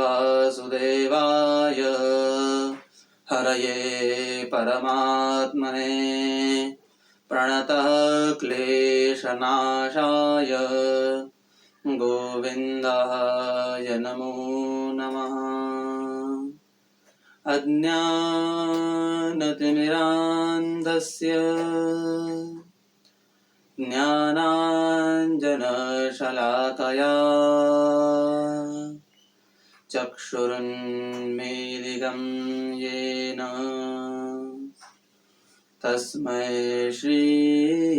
वासुदेवाय हरये परमात्मने प्रणतः क्लेशनाशाय गोविन्दाय नमो नमः। अज्ञानतिमिरान्धस्य ज्ञानाञ्जनशलाकया चक्षुरुन्मीलितं येन तस्मै श्रीगुरवे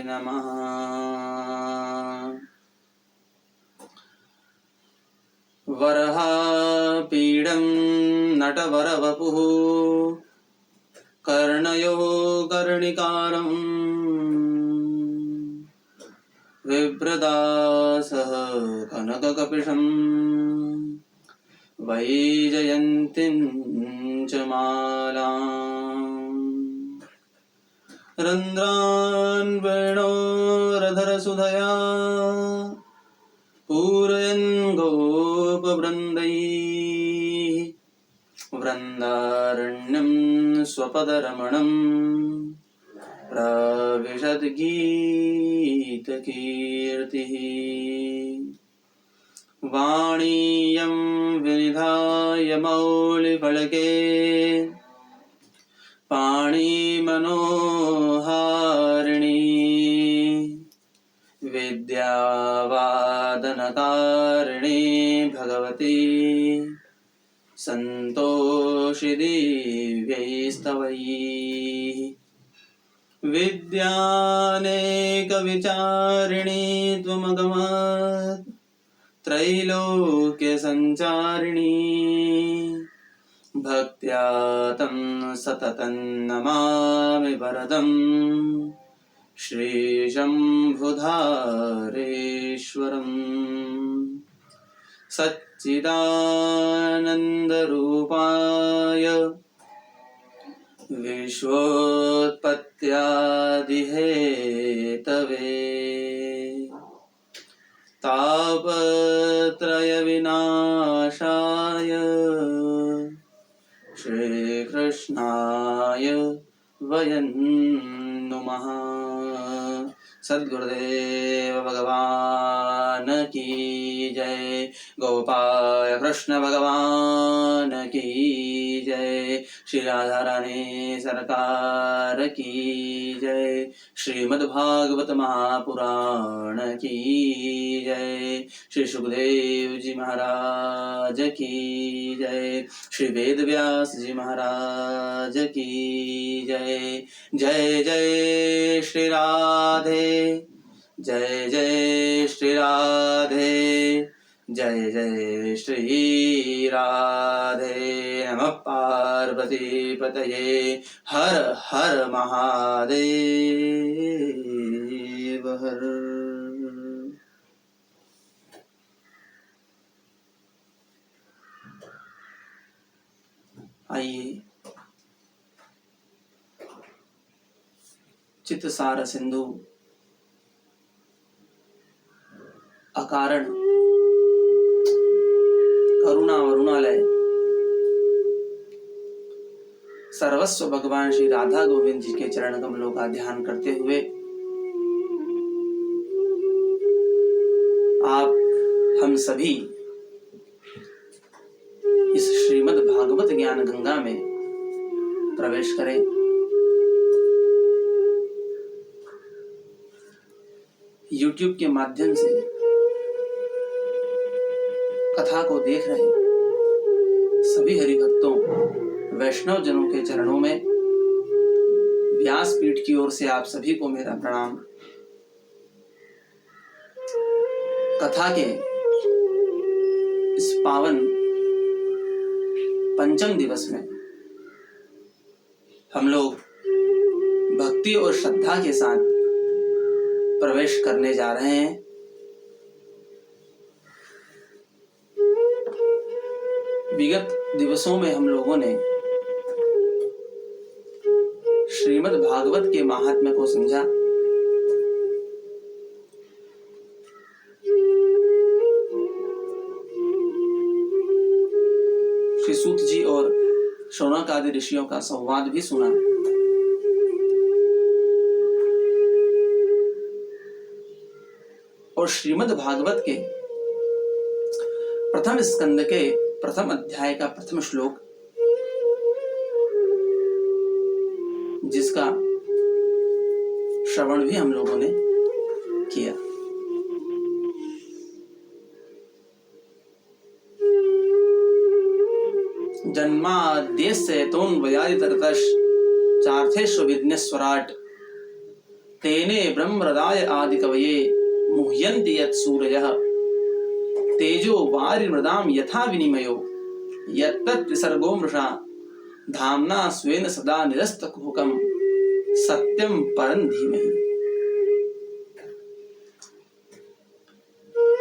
नमः। वरहापीडं नटवरवपुः कर्णयो कर्णिकारं विप्रदासः कनककपिशं वैजयन्तीं च मालाम् रन्ध्रान् वेणोरधरसुधया पूरयन् गोपवृन्दैः वृन्दारण्यं स्वपदरमणं प्रविशद्गीतकीर्तिः। वाणीयं विनिधाय मौलिफलके पाणिमनोहारिणी विद्यावादनकारिणी भगवती सन्तोषि दिव्यैस्तवैः। विद्यानेकविचारिणी त्वमगमत् त्रैलोक्यसञ्चारिणी भक्त्या तं सततं नमामि वरदं श्रीशम्भुधारेश्वरम्। सच्चिदानन्दरूपाय विश्वोत्पत्त्यादिहेतवे तापत्रयविनाशाय श्रीकृष्णाय वयं नुमः। सद्गुरुदेव भगवान की जय। गोपाल कृष्ण भगवान की जय। श्री राधा रानी सरकार की जय। श्रीमद्भागवत महापुराण की जय। श्री सुखदेव जी महाराज की जय। श्री वेदव्यास जी महाराज की जय। जय जय श्री राधे, जय जय श्री राधे, जय जय श्री राधे। नमः पार्वती पतये, हर हर महादेव हर। आइए चित्तसार सिंधु अकारण करुणा वरुणालय सर्वस्व भगवान श्री राधा गोविंद जी के चरण कमलों का ध्यान करते हुए आप हम सभी इस श्रीमद् भागवत ज्ञान गंगा में प्रवेश करें। YouTube के माध्यम से कथा को देख रहे सभी हरिभक्तों वैष्णव जनों के चरणों में व्यासपीठ की ओर से आप सभी को मेरा प्रणाम। कथा के इस पावन पंचम दिवस में हम लोग भक्ति और श्रद्धा के साथ प्रवेश करने जा रहे हैं। विगत दिवसों में हम लोगों ने श्रीमद् भागवत के महात्म्य को समझा। श्री सूत जी और शौनक आदि ऋषियों का संवाद भी सुना। और श्रीमद् भागवत के प्रथम स्कंद के प्रथम अध्याय का प्रथम श्लोक, जिसका श्रवण भी हम लोगों ने किया। जन्माद्यस्य तोन्वयादितरतश्च चार्थेषु विघ्नेश्वराट् तेने ब्रह्महृदाय आदिकवये मुह्यन्ति यत्सूरयः तेजो वारिमृदां यथा विनिमयो यत्तत् त्रिसर्गो मृषा धाम्ना स्वेन सदा निरस्तकुहकं सत्यं परं धीमहि।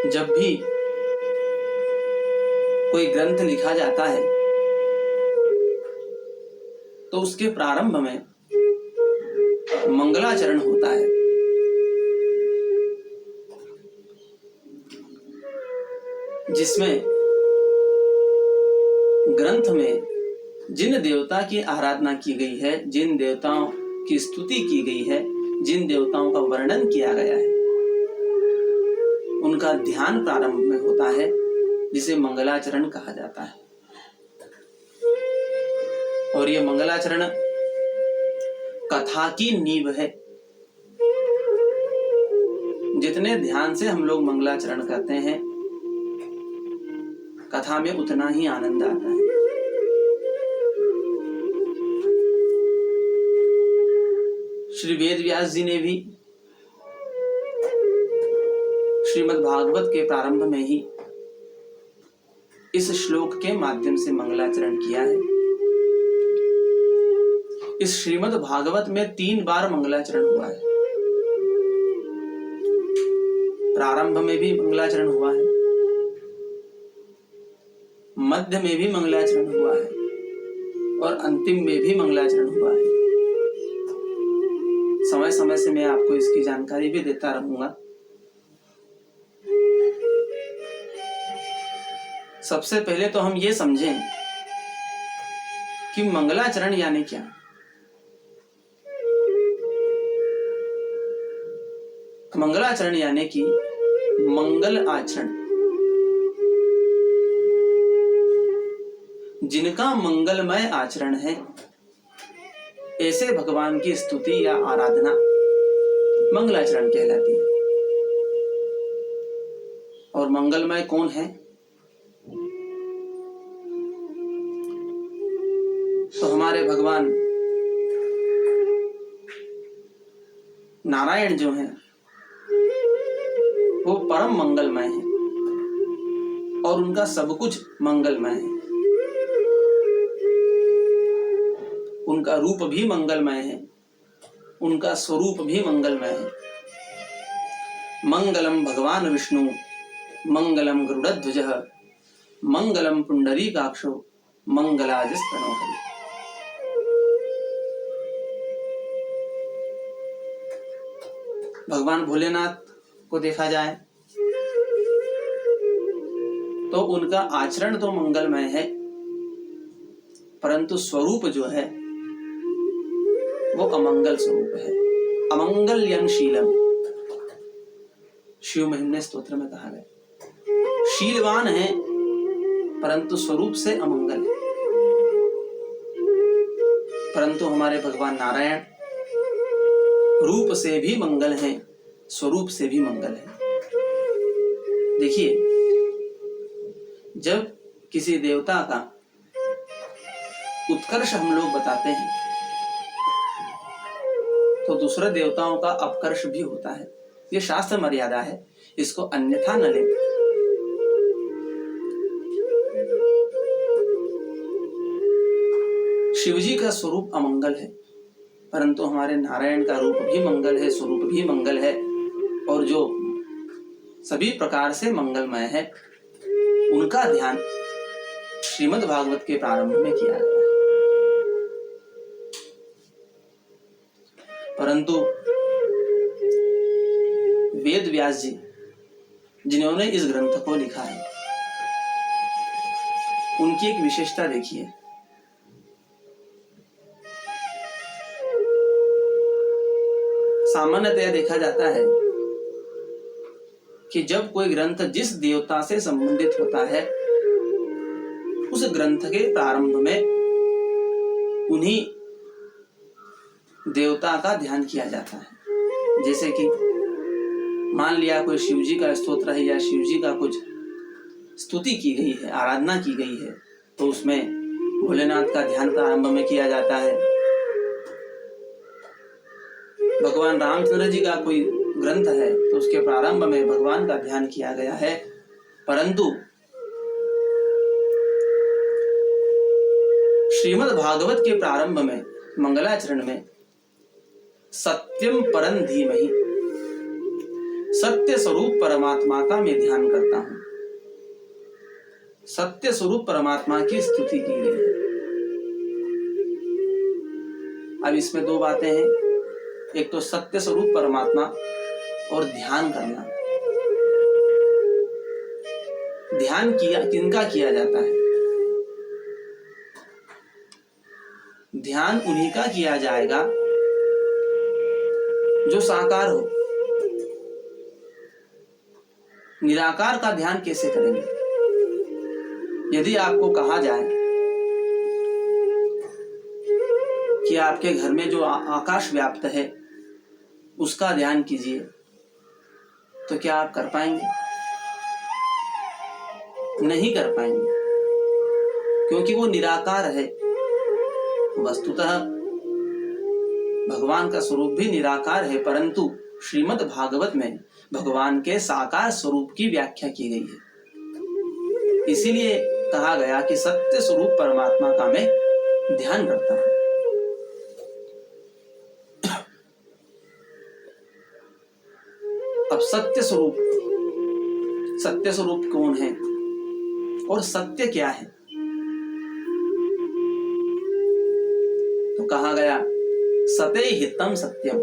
जब भी कोई ग्रंथ लिखा जाता है तो उसके प्रारंभ में मंगलाचरण होता है। जिसमें ग्रंथ में जिन देवता की आराधना की गई है, जिन देवताओं की स्तुति की गई है, जिन देवताओं का वर्णन किया गया है, उनका ध्यान प्रारंभ में होता है, जिसे मंगलाचरण कहा जाता है। और ये मंगलाचरण कथा की नींव है। जितने ध्यान से हम लोग मंगलाचरण करते हैं, कथा में उतना ही आनंद आता है। श्री वेद व्यास जी ने भी श्रीमद् भागवत के प्रारंभ में ही इस श्लोक के माध्यम से मंगलाचरण किया है। इस श्रीमद् भागवत में 3 बार मंगलाचरण हुआ है। प्रारंभ में भी मंगलाचरण हुआ है, मध्य में भी मंगलाचरण हुआ है और अंतिम में भी मंगलाचरण हुआ है। समय समय से मैं आपको इसकी जानकारी भी देता रहूंगा। सबसे पहले तो हम ये समझें कि मंगलाचरण यानी क्या। मंगलाचरण यानी कि मंगल आचरण। जिनका मंगलमय आचरण है, ऐसे भगवान की स्तुति या आराधना मंगलाचरण कहलाती है। और मंगलमय कौन है? तो हमारे भगवान नारायण जो हैं, वो परम मंगलमय है और उनका सब कुछ मंगलमय है। उनका रूप भी मंगलमय है, उनका स्वरूप भी मंगलमय है। मंगलम भगवान विष्णु मंगलम गरुड़ध्वजः मंगलम पुंडरीकाक्षो मंगलाजस्तनो हरि। भगवान भोलेनाथ को देखा जाए तो उनका आचरण तो मंगलमय है, परंतु स्वरूप जो है वो अमंगल स्वरूप है। अमंगल्यं शीलम, शिव महिम्न स्तोत्र में कहा गया। शीलवान है परंतु स्वरूप से अमंगल है। परंतु हमारे भगवान नारायण रूप से भी मंगल है, स्वरूप से भी मंगल है। देखिए, जब किसी देवता का उत्कर्ष हम लोग बताते हैं तो दूसरे देवताओं का अपकर्ष भी होता है। ये शास्त्र मर्यादा है, इसको अन्यथा न लें। शिवजी का स्वरूप अमंगल है, परंतु हमारे नारायण का रूप भी मंगल है, स्वरूप भी मंगल है, और जो सभी प्रकार से मंगलमय है, उनका ध्यान श्रीमद् भागवत के प्रारंभ में किया गया है। परंतु वेद व्यास जी जिन्होंने इस ग्रंथ को लिखा है, उनकी एक विशेषता देखिए। सामान्यतया देखा जाता है कि जब कोई ग्रंथ जिस देवता से संबंधित होता है उस ग्रंथ के प्रारंभ में उन्हीं देवता का ध्यान किया जाता है। जैसे कि मान लिया कोई शिव जी का स्तोत्र है या शिव जी का कुछ स्तुति की गई है, आराधना की गई है, तो उसमें भोलेनाथ का ध्यान प्रारंभ में किया जाता है। भगवान रामचंद्र जी का कोई ग्रंथ है तो उसके प्रारंभ में भगवान का ध्यान किया गया है। परंतु श्रीमद् भागवत के प्रारंभ में मंगलाचरण में सत्यम परम धीमहि, सत्य स्वरूप परमात्मा का मैं ध्यान करता हूं। सत्य स्वरूप परमात्मा की स्तुति की गई है। अब इसमें दो बातें हैं, एक तो सत्य स्वरूप परमात्मा और ध्यान करना। ध्यान किया किनका किया जाता है? ध्यान उन्हीं का किया जाएगा जो साकार हो। निराकार का ध्यान कैसे करेंगे? यदि आपको कहा जाए कि आपके घर में जो आकाश व्याप्त है उसका ध्यान कीजिए, तो क्या आप कर पाएंगे? नहीं कर पाएंगे, क्योंकि वो निराकार है। वस्तुतः भगवान का स्वरूप भी निराकार है, परंतु श्रीमद् भागवत में भगवान के साकार स्वरूप की व्याख्या की गई है। इसीलिए कहा गया कि सत्य स्वरूप परमात्मा का मैं ध्यान करता हूं। अब सत्य स्वरूप कौन है और सत्य क्या है? तो कहा गया सते हितम सत्यम,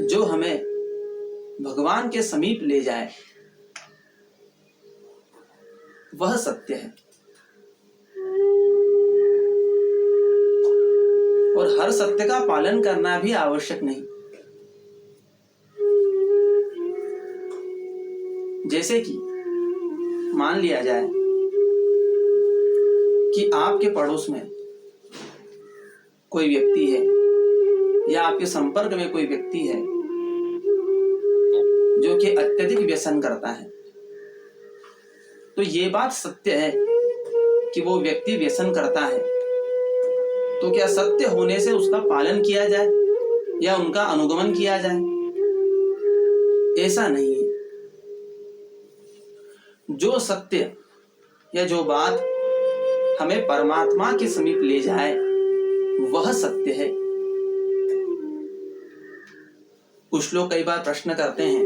जो हमें भगवान के समीप ले जाए वह सत्य है। और हर सत्य का पालन करना भी आवश्यक नहीं। जैसे कि मान लिया जाए कि आपके पड़ोस में कोई व्यक्ति है या आपके संपर्क में कोई व्यक्ति है जो कि अत्यधिक व्यसन करता है, तो ये बात सत्य है कि वो व्यक्ति व्यसन करता है, तो क्या सत्य होने से उसका पालन किया जाए या उनका अनुगमन किया जाए? ऐसा नहीं है। जो सत्य या जो बात हमें परमात्मा के समीप ले जाए वह सत्य है। कुछ लोग कई बार प्रश्न करते हैं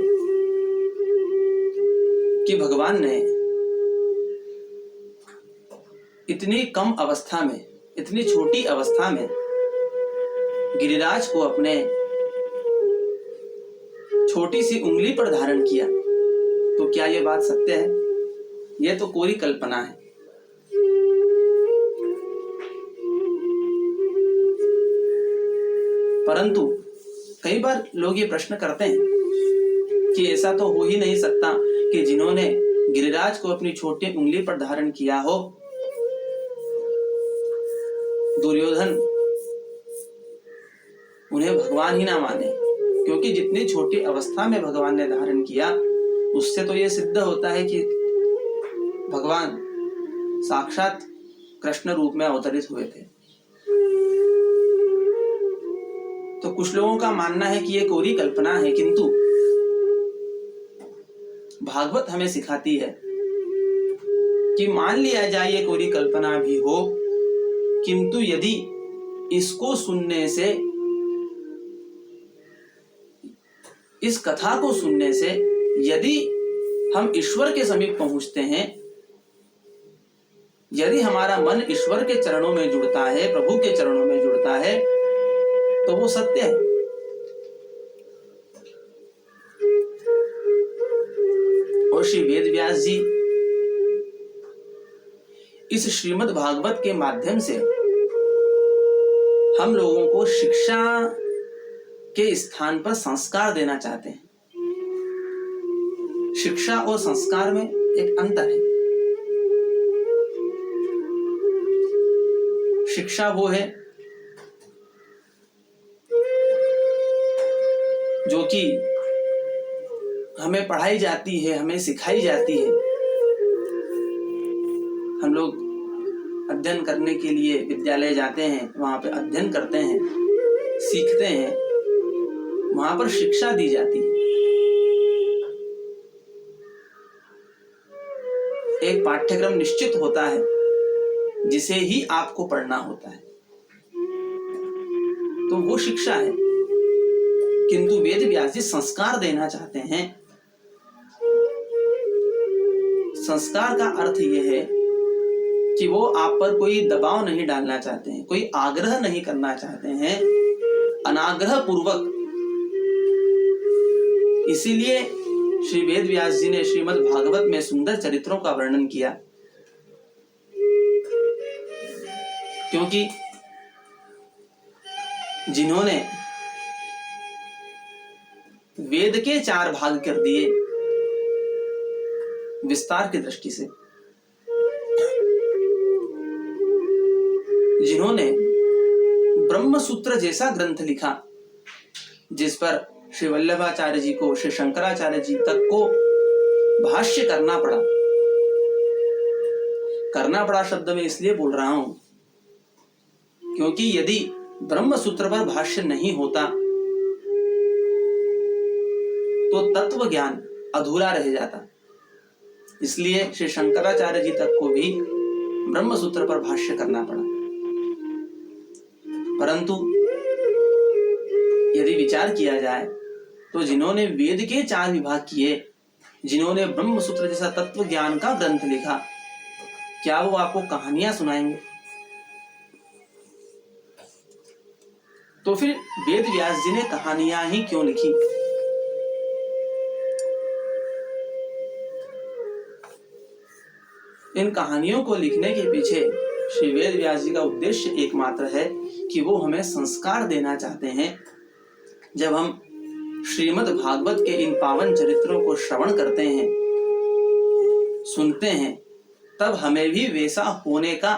कि भगवान ने इतनी कम अवस्था में, इतनी छोटी अवस्था में गिरिराज को अपने छोटी सी उंगली पर धारण किया, तो क्या यह बात सत्य है? यह तो कोरी कल्पना है। परंतु कई बार लोग ये प्रश्न करते हैं कि ऐसा तो हो ही नहीं सकता कि जिन्होंने गिरिराज को अपनी छोटी उंगली पर धारण किया हो, दुर्योधन उन्हें भगवान ही ना माने, क्योंकि जितनी छोटी अवस्था में भगवान ने धारण किया उससे तो यह सिद्ध होता है कि भगवान साक्षात कृष्ण रूप में अवतरित हुए थे। तो कुछ लोगों का मानना है कि यह कोरी कल्पना है, किंतु भागवत हमें सिखाती है कि मान लिया जाए ये कोरी कल्पना भी हो, किंतु यदि इसको सुनने से, इस कथा को सुनने से यदि हम ईश्वर के समीप पहुंचते हैं, यदि हमारा मन ईश्वर के चरणों में जुड़ता है, प्रभु के चरणों में जुड़ता है, तो वो सत्य है। और श्री वेद व्यास जी इस श्रीमद् भागवत के माध्यम से हम लोगों को शिक्षा के स्थान पर संस्कार देना चाहते हैं। शिक्षा और संस्कार में एक अंतर है। शिक्षा वो है जो कि हमें पढ़ाई जाती है, हमें सिखाई जाती है। हम लोग अध्ययन करने के लिए विद्यालय जाते हैं, वहां पे अध्ययन करते हैं, सीखते हैं, वहां पर शिक्षा दी जाती है। एक पाठ्यक्रम निश्चित होता है जिसे ही आपको पढ़ना होता है, तो वो शिक्षा है। किंतु वेद व्यास जी संस्कार देना चाहते हैं। संस्कार का अर्थ यह है कि वो आप पर कोई दबाव नहीं डालना चाहते हैं, कोई आग्रह नहीं करना चाहते हैं, अनाग्रह पूर्वक। इसीलिए श्री वेद व्यास जी ने श्रीमद् भागवत में सुंदर चरित्रों का वर्णन किया, क्योंकि जिन्होंने वेद के 4 भाग कर दिए विस्तार की दृष्टि से, जिन्होंने ब्रह्म सूत्र जैसा ग्रंथ लिखा जिस पर श्री वल्लभाचार्य जी को, श्री शंकराचार्य जी तक को भाष्य करना पड़ा शब्द में इसलिए बोल रहा हूं क्योंकि यदि ब्रह्म सूत्र पर भाष्य नहीं होता तो तत्व ज्ञान अधूरा रह जाता। इसलिए श्री शंकराचार्य जी तक को भी ब्रह्म सूत्र पर भाष्य करना पड़ा। परंतु यदि विचार किया जाए तो जिन्होंने वेद के 4 विभाग किए, जिन्होंने ब्रह्म सूत्र जैसा तत्व ज्ञान का ग्रंथ लिखा, क्या वो आपको कहानियां सुनाएंगे? तो फिर वेद व्यास जी ने कहानियां ही क्यों लिखी? इन कहानियों को लिखने के पीछे श्री वेद व्यास जी का उद्देश्य एकमात्र है कि वो हमें संस्कार देना चाहते हैं। जब हम श्रीमद् भागवत के इन पावन चरित्रों को श्रवण करते हैं, सुनते हैं, तब हमें भी वैसा होने का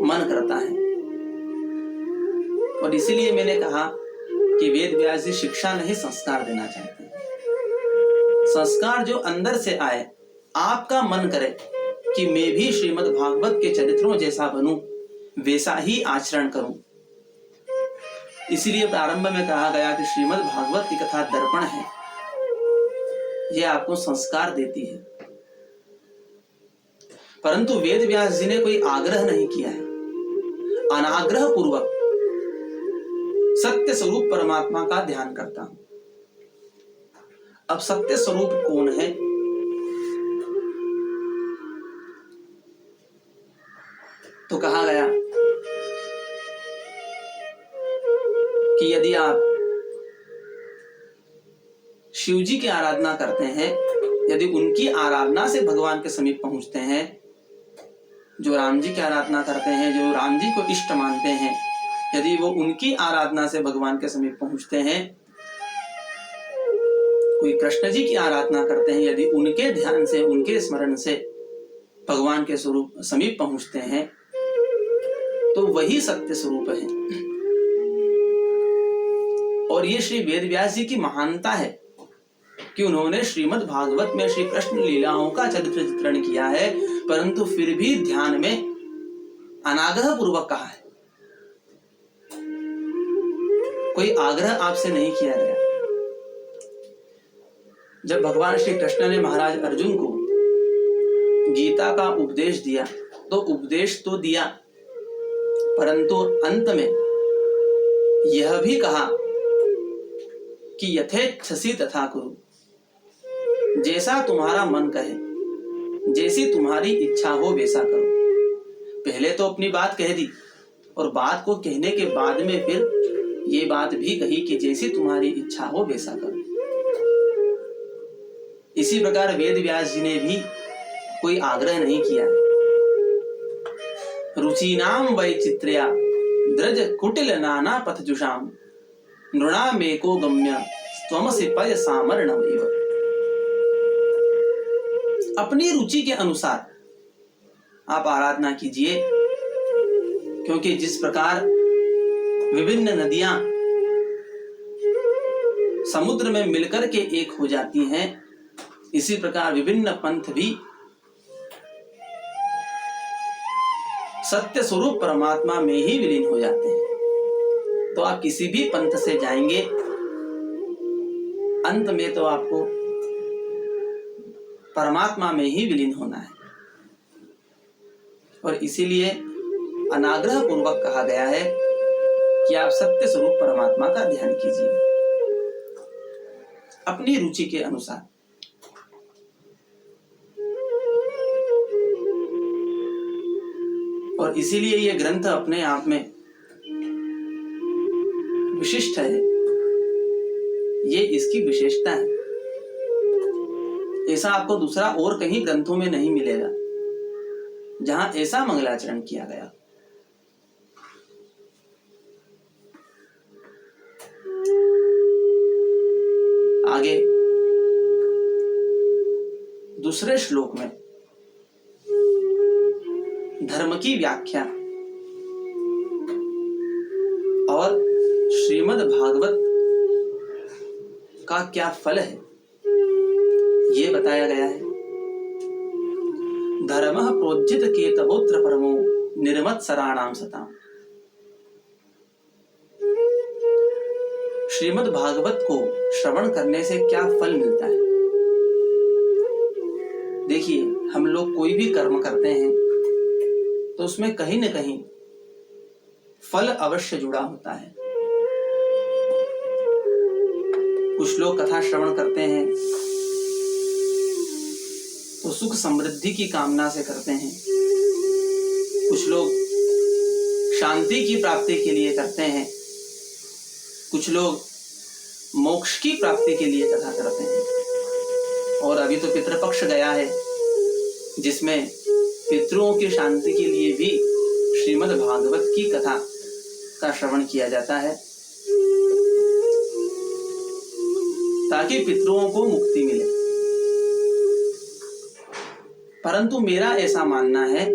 मन करता है। और इसीलिए मैंने कहा कि वेद व्यास जी शिक्षा नहीं संस्कार देना चाहते हैं। संस्कार जो अंदर से आए, आपका मन करे कि मैं भी श्रीमद् भागवत के चरित्रों जैसा बनूं, वैसा ही आचरण करूं। इसीलिए प्रारंभ में कहा गया कि श्रीमद् भागवत की कथा दर्पण है, यह आपको संस्कार देती है। परंतु वेद व्यास जी ने कोई आग्रह नहीं किया है, अनाग्रह पूर्वक सत्य स्वरूप परमात्मा का ध्यान करता हूं। अब सत्य स्वरूप कौन है? तो कहा गया कि यदि आप शिव जी की आराधना करते हैं, यदि उनकी आराधना से भगवान के समीप पहुंचते हैं, जो राम जी की आराधना करते हैं, जो राम जी को इष्ट मानते हैं, यदि वो उनकी आराधना से भगवान के समीप पहुंचते हैं, कोई कृष्ण जी की आराधना करते हैं, यदि उनके ध्यान से, उनके स्मरण से भगवान के स्वरूप समीप पहुंचते हैं, तो वही सत्य स्वरूप है। और ये श्री वेद व्यास जी की महानता है कि उन्होंने श्रीमद् भागवत में श्री कृष्ण लीलाओं का चरित्र चित्रण किया है, परंतु फिर भी ध्यान में अनाग्रह पूर्वक कहा है। कोई आग्रह आपसे नहीं किया गया। जब भगवान श्री कृष्ण ने महाराज अर्जुन को गीता का उपदेश दिया, तो उपदेश तो दिया, परंतु अंत में यह भी कहा कि यथेच्छसि तथा कुरु, जैसा तुम्हारा मन कहे, जैसी तुम्हारी इच्छा हो वैसा करो। पहले तो अपनी बात कह दी और बात को कहने के बाद में फिर ये बात भी कही कि जैसी तुम्हारी इच्छा हो वैसा करो। इसी प्रकार वेद व्यास जी ने भी कोई आग्रह नहीं किया, रुचीनाम वैचित्र्या द्रज कुटिल नाना पथजुषाम नृणामेको गम्य त्वमसि पय सामरणमेव। अपनी रुचि के अनुसार आप आराधना कीजिए, क्योंकि जिस प्रकार विभिन्न नदियां समुद्र में मिलकर के एक हो जाती हैं, इसी प्रकार विभिन्न पंथ भी सत्य स्वरूप परमात्मा में ही विलीन हो जाते हैं। तो आप किसी भी पंथ से जाएंगे, अंत में तो आपको परमात्मा में ही विलीन होना है। और इसीलिए अनाग्रह पूर्वक कहा गया है कि आप सत्य स्वरूप परमात्मा का ध्यान कीजिए अपनी रुचि के अनुसार। और इसीलिए यह ग्रंथ अपने आप में विशिष्ट है, ये इसकी विशेषता है। ऐसा आपको दूसरा और कहीं ग्रंथों में नहीं मिलेगा जहां ऐसा मंगलाचरण किया गया। आगे दूसरे श्लोक में धर्म की व्याख्या और श्रीमद् भागवत का क्या फल है ये बताया गया है। धर्मः प्रोज्झित केतवोऽत्र परमो निर्मत्सराणां सताम्। श्रीमद् भागवत को श्रवण करने से क्या फल मिलता है। देखिए, हम लोग कोई भी कर्म करते हैं तो उसमें कहीं न कहीं फल अवश्य जुड़ा होता है। कुछ लोग कथा श्रवण करते हैं तो सुख समृद्धि की कामना से करते हैं, कुछ लोग शांति की प्राप्ति के लिए करते हैं, कुछ लोग मोक्ष की प्राप्ति के लिए कथा करते हैं। और अभी तो पितृपक्ष गया है जिसमें पितरों की शांति के लिए भी श्रीमद् भागवत की कथा का श्रवण किया जाता है, ताकि पितरों को मुक्ति मिले। परंतु मेरा ऐसा मानना है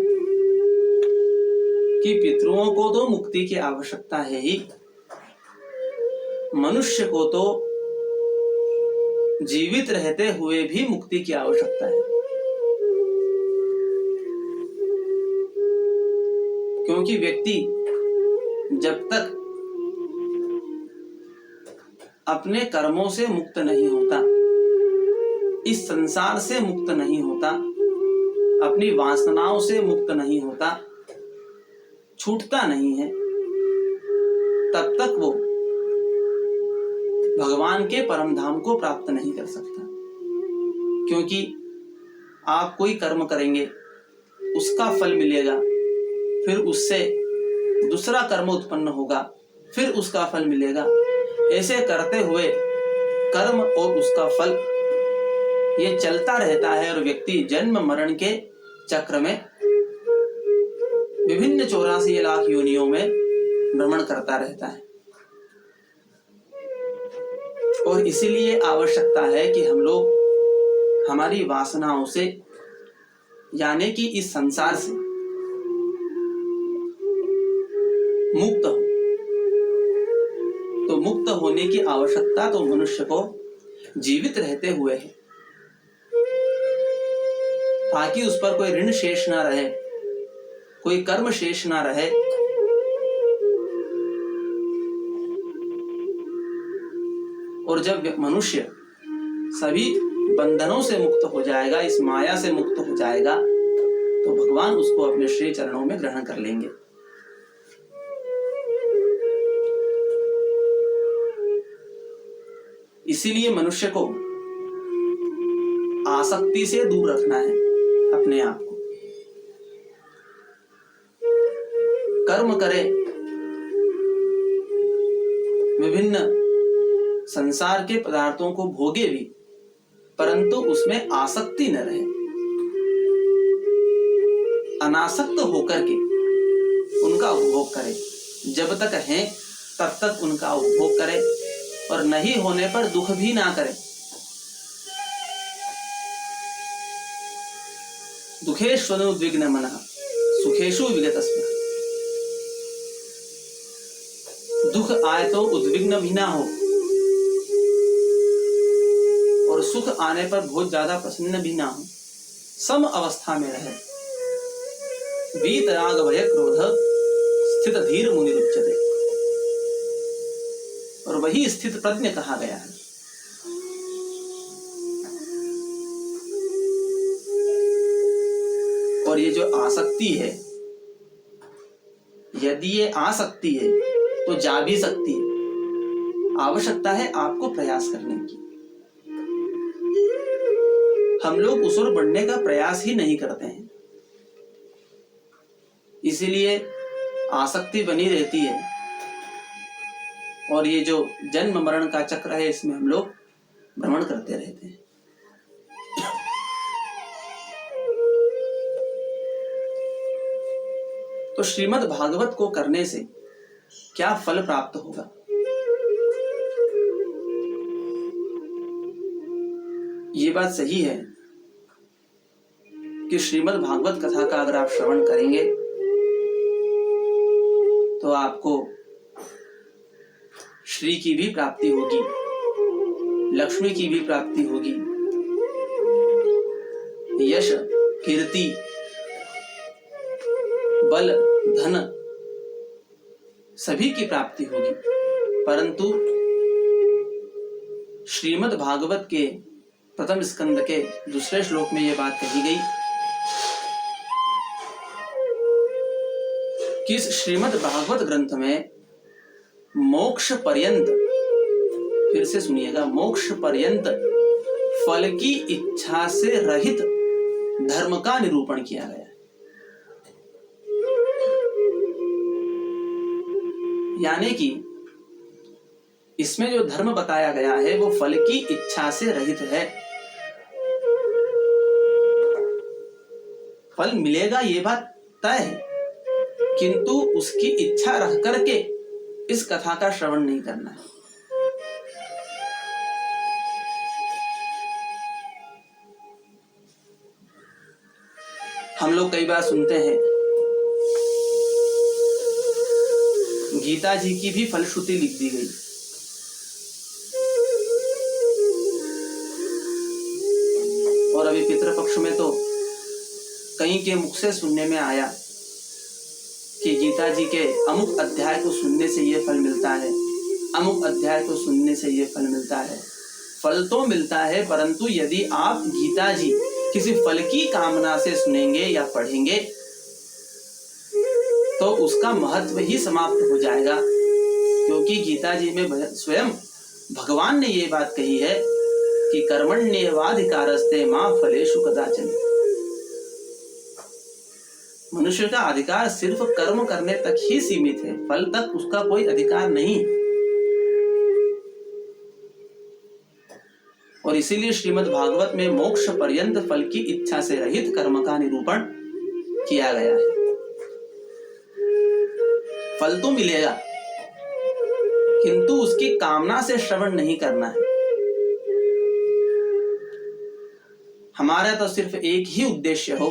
कि पितरों को तो मुक्ति की आवश्यकता है ही, मनुष्य को तो जीवित रहते हुए भी मुक्ति की आवश्यकता है। क्योंकि व्यक्ति जब तक अपने कर्मों से मुक्त नहीं होता, इस संसार से मुक्त नहीं होता, अपनी वासनाओं से मुक्त नहीं होता, छूटता नहीं है, तब तक वो भगवान के परम धाम को प्राप्त नहीं कर सकता। क्योंकि आप कोई कर्म करेंगे, उसका फल मिलेगा, फिर उससे दूसरा कर्म उत्पन्न होगा, फिर उसका फल मिलेगा। ऐसे करते हुए कर्म और उसका फल ये चलता रहता है और व्यक्ति जन्म मरण के चक्र में विभिन्न 84 लाख योनियों में भ्रमण करता रहता है। और इसीलिए आवश्यकता है कि हम लोग हमारी वासनाओं से, यानी कि इस संसार से मुक्त हो। तो मुक्त होने की आवश्यकता तो मनुष्य को जीवित रहते हुए है, ताकि उस पर कोई ऋण शेष ना रहे, कोई कर्म शेष ना रहे। और जब मनुष्य सभी बंधनों से मुक्त हो जाएगा, इस माया से मुक्त हो जाएगा, तो भगवान उसको अपने श्री चरणों में ग्रहण कर लेंगे। इसीलिए मनुष्य को आसक्ति से दूर रखना है अपने आप को। कर्म करे, विभिन्न संसार के पदार्थों को भोगे भी, परंतु उसमें आसक्ति न रहे। अनासक्त होकर के उनका उपभोग करे, जब तक हैं तब तक उनका उपभोग करे और नहीं होने पर दुख भी ना करे। दुखेष्वनुद्विग्न मनः सुखेषु विगतस्पृहः। दुख आए तो उद्विग्न भी ना हो और सुख आने पर बहुत ज्यादा प्रसन्न भी ना हो, सम अवस्था में रहे। वीतराग भय क्रोध स्थित धीर मुनि उच्यते, और वही स्थित प्रज्ञ कहा गया है। और ये जो आसक्ति है, यदि ये आसक्ति है तो जा भी सकती है। आवश्यकता है आपको प्रयास करने की। हम लोग उस ओर बढ़ने का प्रयास ही नहीं करते हैं, इसीलिए आसक्ति बनी रहती है। और ये जो जन्म मरण का चक्र है, इसमें हम लोग भ्रमण करते रहते हैं। तो श्रीमद् भागवत को करने से क्या फल प्राप्त होगा? ये बात सही है कि श्रीमद् भागवत कथा का अगर आप श्रवण करेंगे तो आपको श्री की भी प्राप्ति होगी, लक्ष्मी की भी प्राप्ति होगी, यश, कीर्ति, बल, धन सभी की प्राप्ति होगी। परंतु श्रीमद् भागवत के प्रथम स्कंद के दूसरे श्लोक में यह बात कही गई कि इस श्रीमद् भागवत ग्रंथ में मोक्ष पर्यंत, फिर से सुनिएगा, मोक्ष पर्यंत फल की इच्छा से रहित धर्म का निरूपण किया गया है। यानी कि इसमें जो धर्म बताया गया है वो फल की इच्छा से रहित है। फल मिलेगा ये बात तय है, किंतु उसकी इच्छा रख करके इस कथा का श्रवण नहीं करना है। हम लोग कई बार सुनते हैं गीता जी की भी फलश्रुति लिख दी गई। और अभी पितृपक्ष में तो कहीं के मुख से सुनने में आया कि गीता जी के अमुक अध्याय को सुनने से ये फल मिलता है, अमुक अध्याय को सुनने से ये फल मिलता है। फल तो मिलता है, परंतु यदि आप गीता जी किसी फल की कामना से सुनेंगे या पढ़ेंगे तो उसका महत्व ही समाप्त हो जाएगा, क्योंकि गीता जी में स्वयं भगवान ने ये बात कही है कि कर्मण्येवाधिकारस्ते मा फलेषु कदाचन। मनुष्य का अधिकार सिर्फ कर्म करने तक ही सीमित है, फल तक उसका कोई अधिकार नहीं। और इसीलिए श्रीमद् भागवत में मोक्ष पर्यंत फल की इच्छा से रहित कर्म का निरूपण किया गया है। फल तो मिलेगा, किंतु उसकी कामना से श्रवण नहीं करना है। हमारा तो सिर्फ एक ही उद्देश्य हो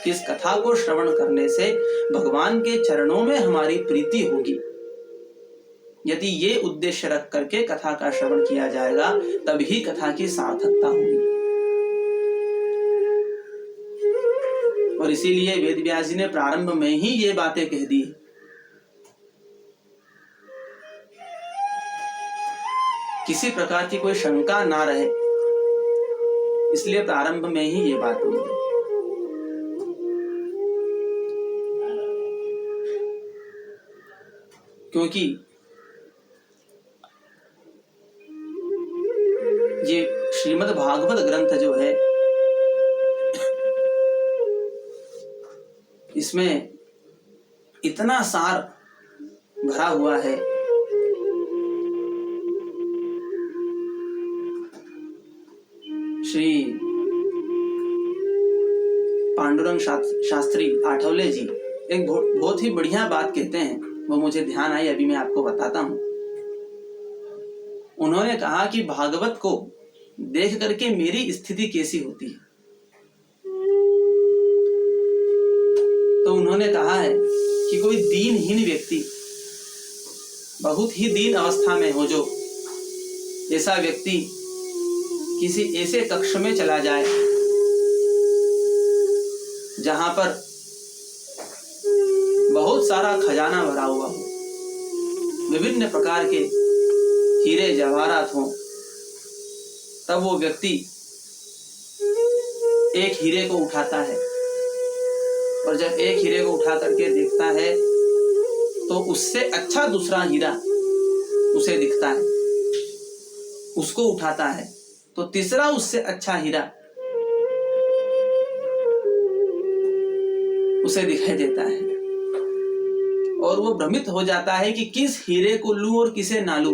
कि इस कथा को श्रवण करने से भगवान के चरणों में हमारी प्रीति होगी। यदि ये उद्देश्य रख करके कथा का श्रवण किया जाएगा तभी कथा की सार्थकता होगी। और इसीलिए वेद व्यास जी ने प्रारंभ में ही ये बातें कह दी, किसी प्रकार की कोई शंका ना रहे, इसलिए प्रारंभ में ही ये बात हुई। क्योंकि ये श्रीमद् भागवत ग्रंथ जो है इसमें इतना सार भरा हुआ है श्री पांडुरंग शास्त्री आठवले जी एक बहुत ही बढ़िया बात कहते हैं, वो मुझे ध्यान आई, अभी मैं आपको बताता हूँ। उन्होंने कहा कि भागवत को देख करके मेरी स्थिति कैसी होती है। तो उन्होंने कहा है कि कोई दीनहीन व्यक्ति, बहुत ही दीन अवस्था में हो, जो ऐसा व्यक्ति किसी ऐसे कक्ष में चला जाए जहां पर बहुत सारा खजाना भरा हुआ हो, विभिन्न प्रकार के हीरे जवाहरात हों, तब वो व्यक्ति एक हीरे को उठाता है, और जब एक हीरे को उठा करके देखता है तो उससे अच्छा दूसरा हीरा उसे दिखता है, उसको उठाता है तो तीसरा उससे अच्छा हीरा उसे दिखाई देता है, और वो भ्रमित हो जाता है कि किस हीरे को लूं और किसे ना लूं।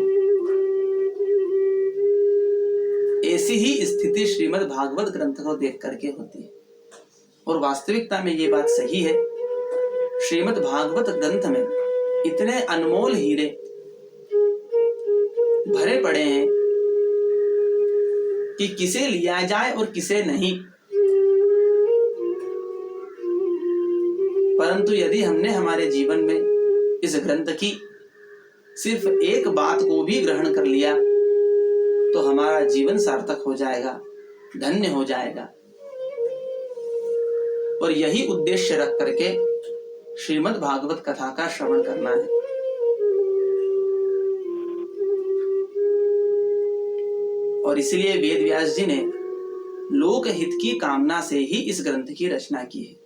ऐसी ही स्थिति श्रीमद् भागवत ग्रंथ को देख करके होती है, और वास्तविकता में ये बात सही है। श्रीमद् भागवत ग्रंथ में इतने अनमोल हीरे भरे पड़े हैं कि किसे लिया जाए और किसे नहीं। परंतु यदि हमने हमारे जीवन में इस ग्रंथ की सिर्फ एक बात को भी ग्रहण कर लिया तो हमारा जीवन सार्थक हो जाएगा, धन्य हो जाएगा। और यही उद्देश्य रख करके श्रीमद् भागवत कथा का श्रवण करना है। और इसलिए वेद व्यास जी ने लोक हित की कामना से ही इस ग्रंथ की रचना की है।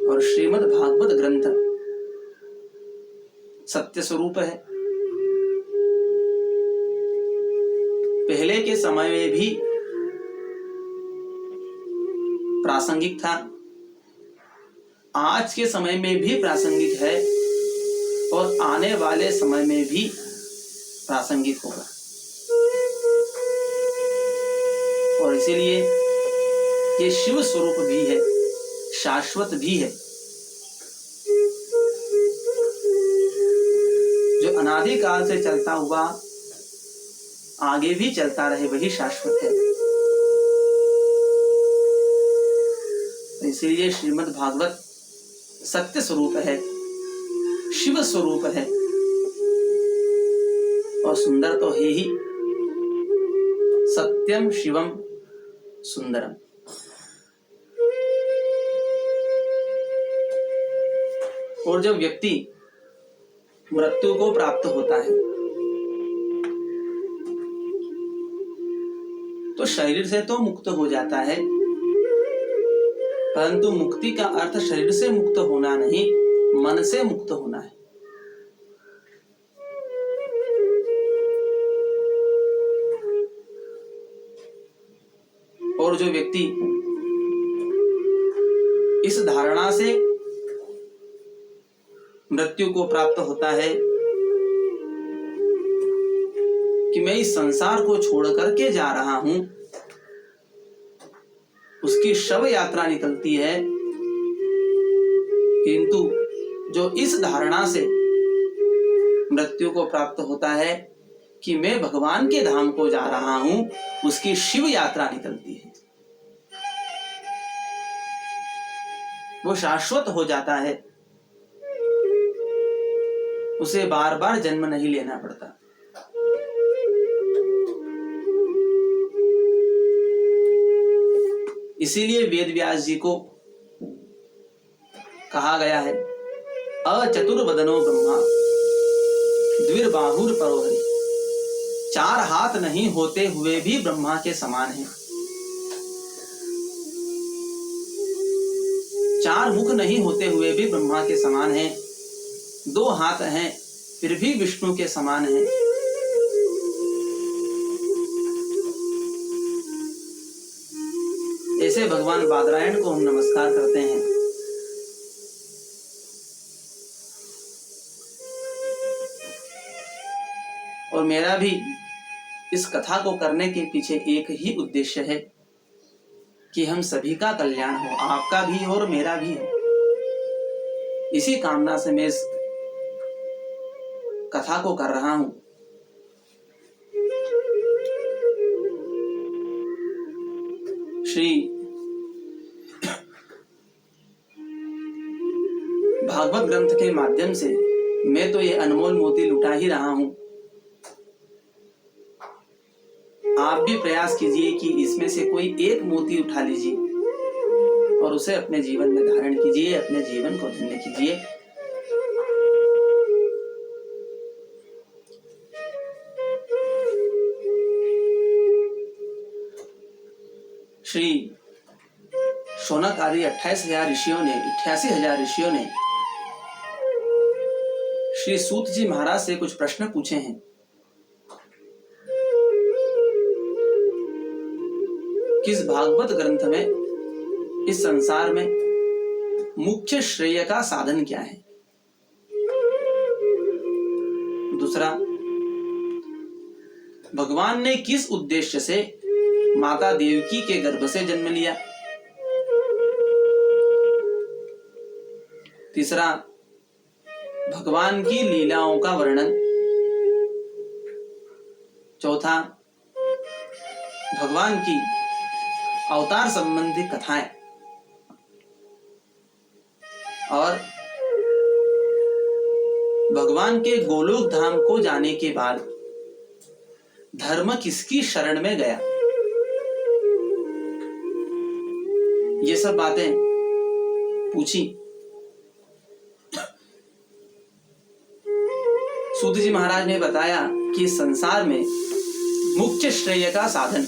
और श्रीमद् भागवत ग्रंथ सत्य स्वरूप है। पहले के समय में भी प्रासंगिक था, आज के समय में भी प्रासंगिक है, और आने वाले समय में भी प्रासंगिक होगा। और इसीलिए ये शिव स्वरूप भी है, शाश्वत भी है। जो अनादि काल से चलता हुआ आगे भी चलता रहे, वही शाश्वत है। तो इसीलिए श्रीमद् भागवत सत्य स्वरूप है, शिव स्वरूप है, और सुंदर तो है ही। सत्यम शिवम सुंदरम। और जब व्यक्ति मृत्यु को प्राप्त होता है तो शरीर से तो मुक्त हो जाता है, परंतु मुक्ति का अर्थ शरीर से मुक्त होना नहीं, मन से मुक्त होना है। और जो व्यक्ति इस धारणा से मृत्यु को प्राप्त होता है कि मैं इस संसार को छोड़ करके जा रहा हूं, उसकी शव यात्रा निकलती है। किंतु जो इस धारणा से मृत्यु को प्राप्त होता है कि मैं भगवान के धाम को जा रहा हूं, उसकी शिव यात्रा निकलती है। वो शाश्वत हो जाता है, उसे बार बार जन्म नहीं लेना पड़ता। इसीलिए वेद व्यास जी को कहा गया है, अचतुर्वदनो ब्रह्मा द्विर्बाहुर परोहरि। चार हाथ नहीं होते हुए भी ब्रह्मा के समान है, चार मुख नहीं होते हुए भी ब्रह्मा के समान है, दो हाथ हैं फिर भी विष्णु के समान है। ऐसे भगवान बादरायण को हम नमस्कार करते हैं। और मेरा भी इस कथा को करने के पीछे एक ही उद्देश्य है कि हम सभी का कल्याण हो, आपका भी हो और मेरा भी हो। इसी कामना से मैं इस कथा को कर रहा हूं। श्री भागवत ग्रंथ के माध्यम से मैं तो ये अनमोल मोती लुटा ही रहा हूं। आप भी प्रयास कीजिए कि इसमें से कोई एक मोती उठा लीजिए और उसे अपने जीवन में धारण कीजिए, अपने जीवन को धन्य कीजिए। श्री शौनक आदि 28,000 ऋषियों ने श्री सूत जी महाराज से कुछ प्रश्न पूछे हैं। किस भागवत ग्रंथ में, इस संसार में मुख्य श्रेय का साधन क्या है? दूसरा, भगवान ने किस उद्देश्य से माता देवकी के गर्भ से जन्म लिया? तीसरा, भगवान की लीलाओं का वर्णन। चौथा, भगवान की अवतार संबंधी कथाएं। और भगवान के गोलोक धाम को जाने के बाद धर्म किसकी शरण में गया? ये सब बातें पूछी। सूत जी महाराज ने बताया कि संसार में मुख्य श्रेय का साधन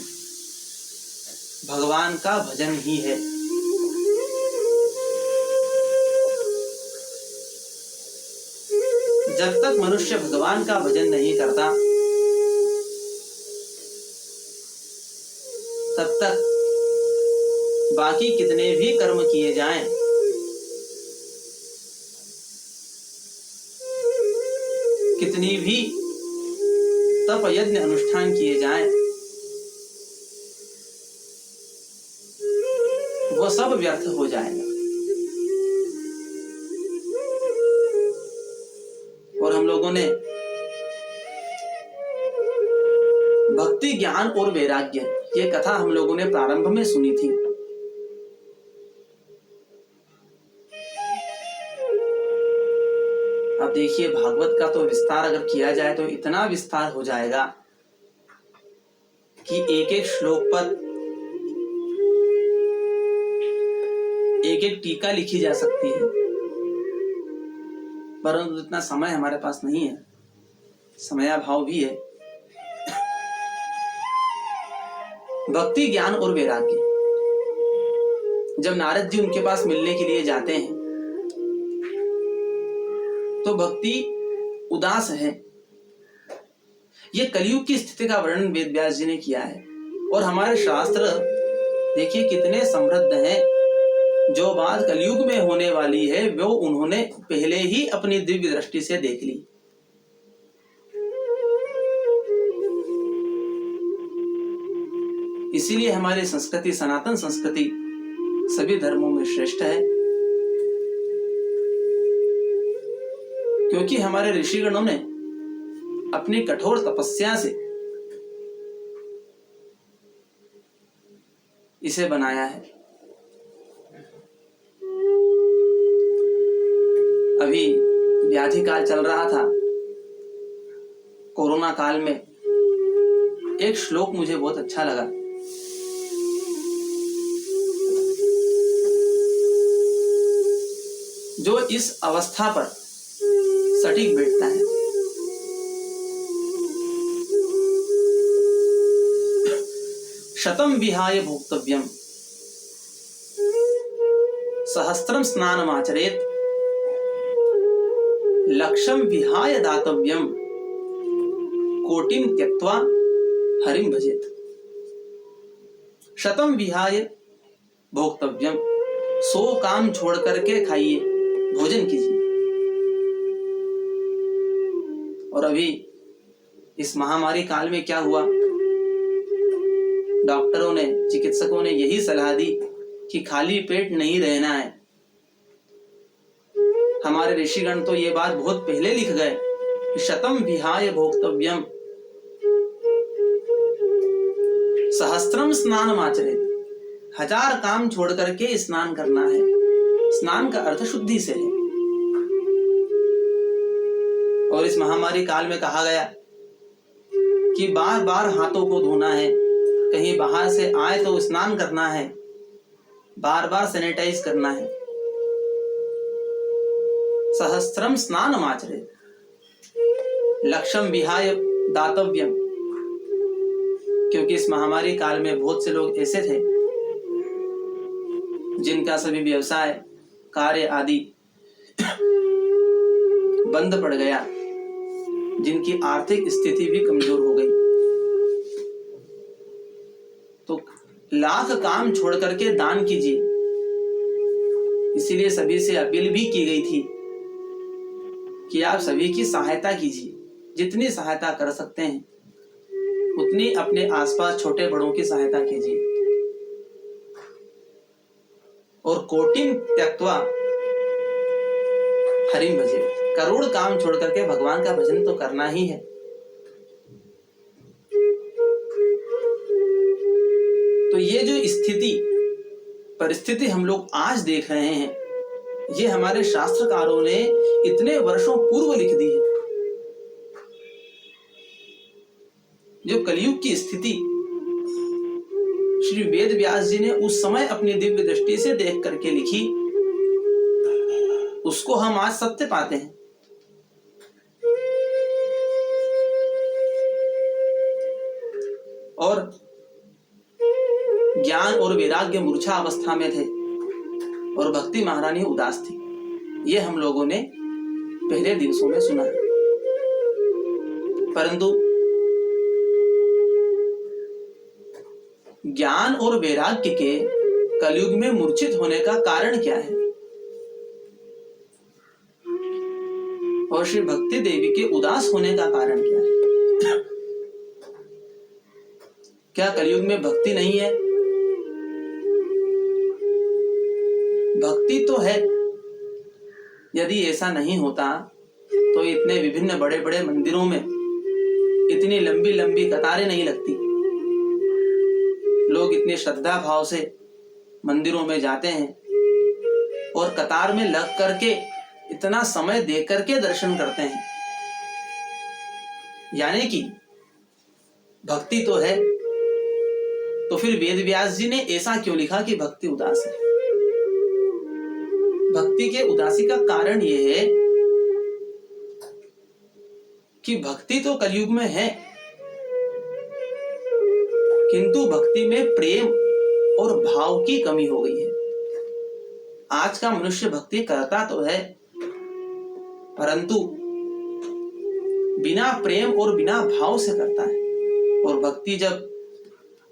भगवान का भजन ही है। जब तक मनुष्य भगवान का भजन नहीं करता तब तक बाकी कितने भी कर्म किए जाएं, कितनी भी तप यज्ञ अनुष्ठान किए जाएं, वो सब व्यर्थ हो जाएगा। और हम लोगों ने भक्ति, ज्ञान और वैराग्य, ये कथा हम लोगों ने प्रारंभ में सुनी थी। अब देखिए, भागवत का तो विस्तार अगर किया जाए तो इतना विस्तार हो जाएगा कि एक एक श्लोक पर एक एक टीका लिखी जा सकती है, परंतु इतना समय हमारे पास नहीं है, समयाभाव भी है। भक्ति, ज्ञान और वैराग्य। जब नारद जी उनके पास मिलने के लिए जाते हैं तो भक्ति उदास है, ये कलयुग की स्थिति का वर्णन वेद व्यास जी ने किया है। और हमारे शास्त्र देखिए कितने समृद्ध हैं। जो बात कलयुग में होने वाली है वो उन्होंने पहले ही अपनी दिव्य दृष्टि से देख ली। इसीलिए हमारी संस्कृति, सनातन संस्कृति सभी धर्मों में श्रेष्ठ है, क्योंकि हमारे ऋषिगणों ने अपनी कठोर तपस्या से इसे बनाया है। अभी व्याधि काल चल रहा था, कोरोना काल में एक श्लोक मुझे बहुत अच्छा लगा। जो इस अवस्था पर सटीक बैठता है। शतम विहाय भोक्तव्यम सहस्त्रम स्नानमाचरेत लक्षम विहाय दातव्यम कोटिम त्यक्त्वा हरिम भजेत। शतम विहाय भोक्तव्यम, 100 काम छोड़ करके खाइए, भोजन कीजिए। और अभी इस महामारी काल में क्या हुआ, डॉक्टरों ने, चिकित्सकों ने यही सलाह दी कि खाली पेट नहीं रहना है। हमारे ऋषिगण तो ये बात बहुत पहले लिख गए कि शतम विहाय भोक्तव्यम सहस्त्रम स्नानम आचरेत। 1000 काम छोड़ करके स्नान करना है। स्नान का अर्थ शुद्धि से है। और इस महामारी काल में कहा गया कि बार बार हाथों को धोना है, कहीं बाहर से आए तो स्नान करना है, बार बार सैनिटाइज करना है। सहस्त्रम स्नानम आचरेत लक्ष्यम विहाय दातव्यम। क्योंकि इस महामारी काल में बहुत से लोग ऐसे थे जिनका सभी व्यवसाय, कार्य आदि बंद पड़ गया, जिनकी आर्थिक स्थिति भी कमजोर हो गई। तो लाख काम छोड़ करके दान कीजिए। इसीलिए सभी से अपील भी की गई थी कि आप सभी की सहायता कीजिए। जितनी सहायता कर सकते हैं उतनी अपने आसपास छोटे बड़ों की सहायता कीजिए। और कोटिन त्यक्त्वा हरिम भजे। करोड़ काम छोड़ करके भगवान का भजन तो करना ही है। तो ये जो स्थिति, परिस्थिति हम लोग आज देख रहे हैं, ये हमारे शास्त्रकारों ने इतने वर्षों पूर्व लिख दी है। जो कलयुग की स्थिति श्री वेद व्यास जी ने उस समय अपनी दिव्य दृष्टि से देख करके लिखी, उसको हम आज सत्य पाते हैं। और ज्ञान और वैराग्य मूर्छा अवस्था में थे और भक्ति महारानी उदास थी। ये हम लोगों ने पहले दिवसों में सुना। परंतु ज्ञान और वैराग्य के कलयुग में मूर्छित होने का कारण क्या है? और श्री भक्ति देवी के उदास होने का कारण क्या है? क्या कलयुग में भक्ति नहीं है? भक्ति तो है। यदि ऐसा नहीं होता तो इतने विभिन्न बड़े बड़े मंदिरों में इतनी लंबी लंबी कतारें नहीं लगती। लोग इतने श्रद्धा भाव से मंदिरों में जाते हैं और कतार में लग करके इतना समय दे करके दर्शन करते हैं। यानी कि भक्ति तो है, तो फिर वेद व्यास जी ने ऐसा क्यों लिखा कि भक्ति उदास है? भक्ति के उदासी का कारण यह है कि भक्ति तो कलयुग में है, किंतु भक्ति में प्रेम और भाव की कमी हो गई है। आज का मनुष्य भक्ति करता तो है, परंतु बिना प्रेम और बिना भाव से करता है। और भक्ति जब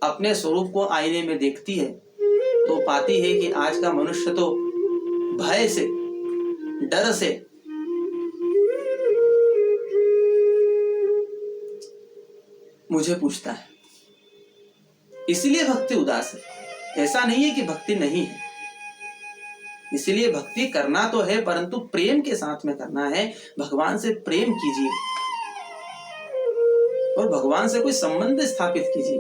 अपने स्वरूप को आईने में देखती है तो पाती है कि आज का मनुष्य तो भय से, डर से मुझे पूछता है। इसलिए भक्ति उदास है। ऐसा नहीं है कि भक्ति नहीं है। इसलिए भक्ति करना तो है, परंतु प्रेम के साथ में करना है। भगवान से प्रेम कीजिए और भगवान से कोई संबंध स्थापित कीजिए।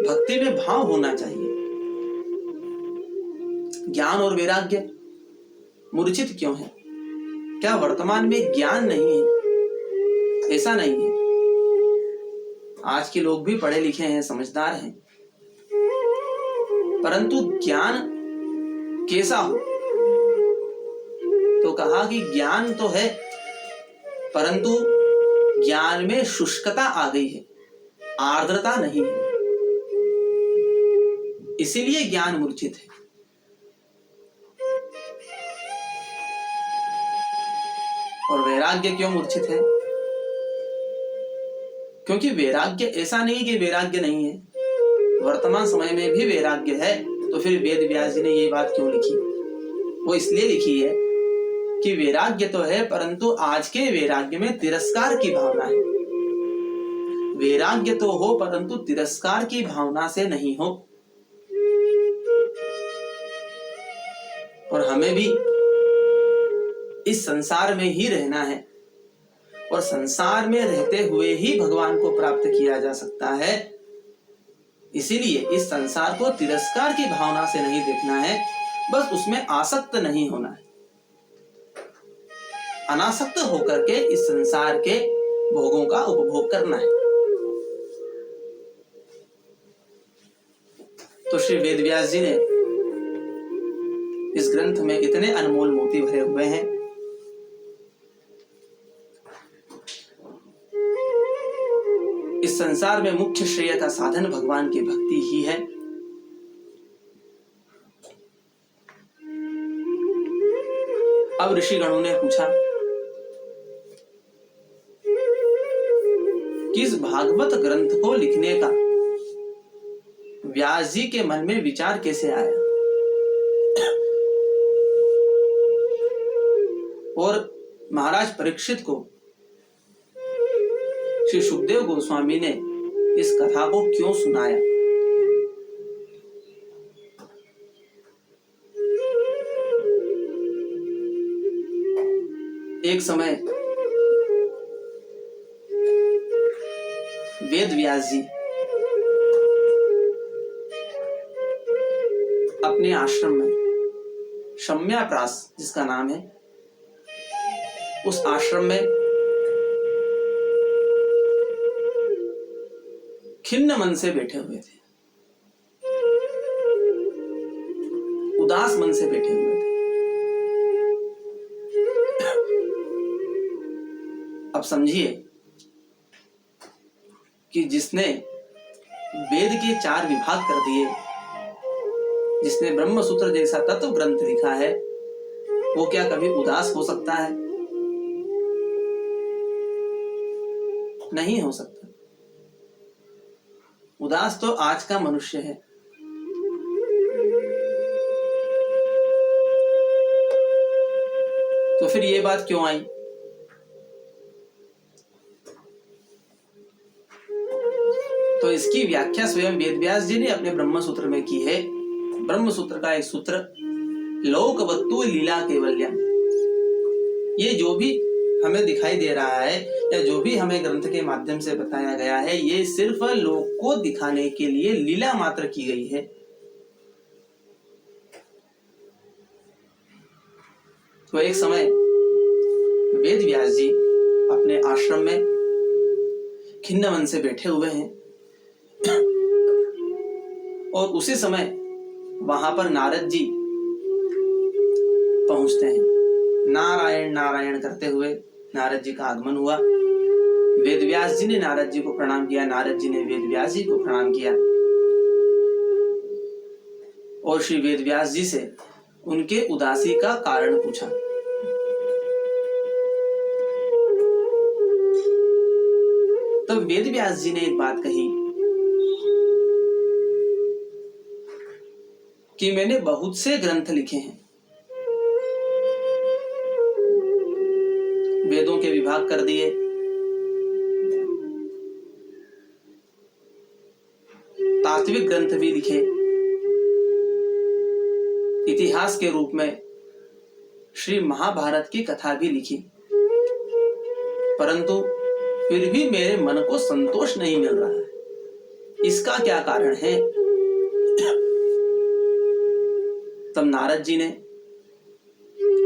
भक्ति में भाव होना चाहिए। ज्ञान और वैराग्य मूर्छित क्यों है? क्या वर्तमान में ज्ञान नहीं है? ऐसा नहीं है। आज के लोग भी पढ़े लिखे हैं, समझदार हैं, परंतु ज्ञान कैसा हो? तो कहा कि ज्ञान तो है, परंतु ज्ञान में शुष्कता आ गई है, आर्द्रता नहीं है। इसीलिए ज्ञान मूर्छित है। और वैराग्य क्यों मूर्छित है? क्योंकि वैराग्य ऐसा नहीं कि वैराग्य नहीं है। वर्तमान समय में भी वैराग्य है। तो फिर वेद व्यास जी ने ये बात क्यों लिखी? वो इसलिए लिखी है कि वैराग्य तो है, परंतु आज के वैराग्य में तिरस्कार की भावना है। वैराग्य तो हो, परंतु तिरस्कार की भावना से नहीं हो। और हमें भी इस संसार में ही रहना है, और संसार में रहते हुए ही भगवान को प्राप्त किया जा सकता है। इसीलिए इस संसार को तिरस्कार की भावना से नहीं देखना है, बस उसमें आसक्त नहीं होना है। अनासक्त होकर के इस संसार के भोगों का उपभोग करना है। तो श्री वेदव्यास जी ने इस ग्रंथ में इतने अनमोल मोती भरे हुए हैं। इस संसार में मुख्य श्रेय का साधन भगवान की भक्ति ही है। अब ऋषिगणों ने पूछा कि इस भागवत ग्रंथ को लिखने का व्यास जी के मन में विचार कैसे आया, और महाराज परीक्षित को श्री सुखदेव गोस्वामी ने इस कथा को क्यों सुनाया। एक समय वेद व्यास जी अपने आश्रम में, शम्याप्रास जिसका नाम है, उस आश्रम में खिन्न मन से बैठे हुए थे, उदास मन से बैठे हुए थे। अब समझिए कि जिसने वेद के 4 विभाग कर दिए, जिसने ब्रह्मसूत्र जैसा तत्व ग्रंथ लिखा है, वो क्या कभी उदास हो सकता है? नहीं हो सकता। उदास तो आज का मनुष्य है। तो फिर ये बात क्यों आई? तो इसकी व्याख्या स्वयं वेदव्यास जी ने अपने ब्रह्मसूत्र में की है। ब्रह्मसूत्र का एक सूत्र, लोकवत्तु लीला केवल्यम। ये जो भी हमें दिखाई दे रहा है या जो भी हमें ग्रंथ के माध्यम से बताया गया है, ये सिर्फ लोक को दिखाने के लिए लीला मात्र की गई है। तो एक समय वेद व्यास जी अपने आश्रम में खिन्न मन से बैठे हुए हैं, और उसी समय वहां पर नारद जी पहुंचते हैं। नारायण नारायण करते हुए नारद जी का आगमन हुआ। वेदव्यास जी ने नारद जी को प्रणाम किया, नारद जी ने वेदव्यास जी को प्रणाम किया, और श्री वेदव्यास जी से उनके उदासी का कारण पूछा। तब वेदव्यास जी ने एक बात कही कि मैंने बहुत से ग्रंथ लिखे हैं, वेदों के विभाग कर दिए, तात्विक ग्रंथ भी लिखे, इतिहास के रूप में श्री महाभारत की कथा भी लिखी, परंतु फिर भी मेरे मन को संतोष नहीं मिल रहा है। इसका क्या कारण है? तब नारद जी ने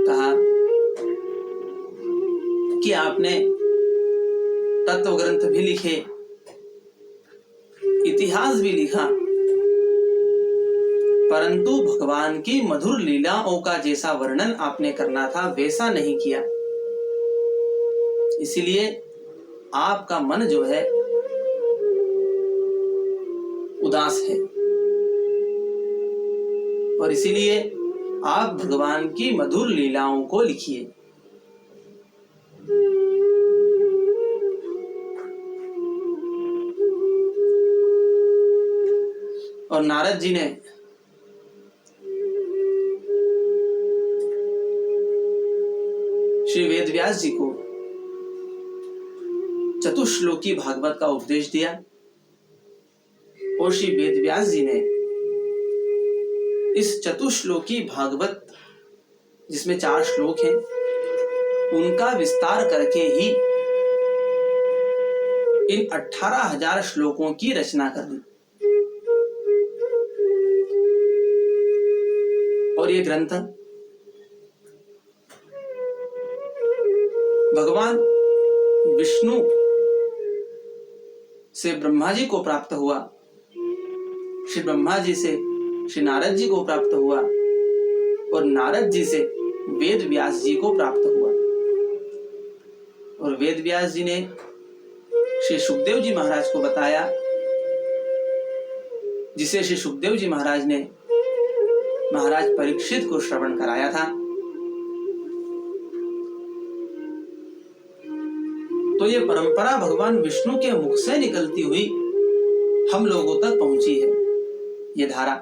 कहा कि आपने तत्व ग्रंथ भी लिखे, इतिहास भी लिखा, परंतु भगवान की मधुर लीलाओं का जैसा वर्णन आपने करना था वैसा नहीं किया। इसीलिए आपका मन जो है उदास है, और इसीलिए आप भगवान की मधुर लीलाओं को लिखिए। और नारद जी ने श्री वेदव्यास जी को चतुश्लोकी भागवत का उपदेश दिया और श्री वेदव्यास जी ने इस चतुश्लोकी भागवत, जिसमें 4 श्लोक हैं, उनका विस्तार करके ही इन 18,000 श्लोकों की रचना कर दी। और ये ग्रंथ भगवान विष्णु से ब्रह्मा जी को प्राप्त हुआ, श्री ब्रह्मा जी से श्री नारद जी को प्राप्त हुआ और नारद जी से वेद व्यास जी को प्राप्त हुआ। और वेद व्यास जी ने श्री सुखदेव जी महाराज को बताया, जिसे श्री सुखदेव जी महाराज ने महाराज परीक्षित को श्रवण कराया था। तो ये परंपरा भगवान विष्णु के मुख से निकलती हुई हम लोगों तक पहुंची है। ये धारा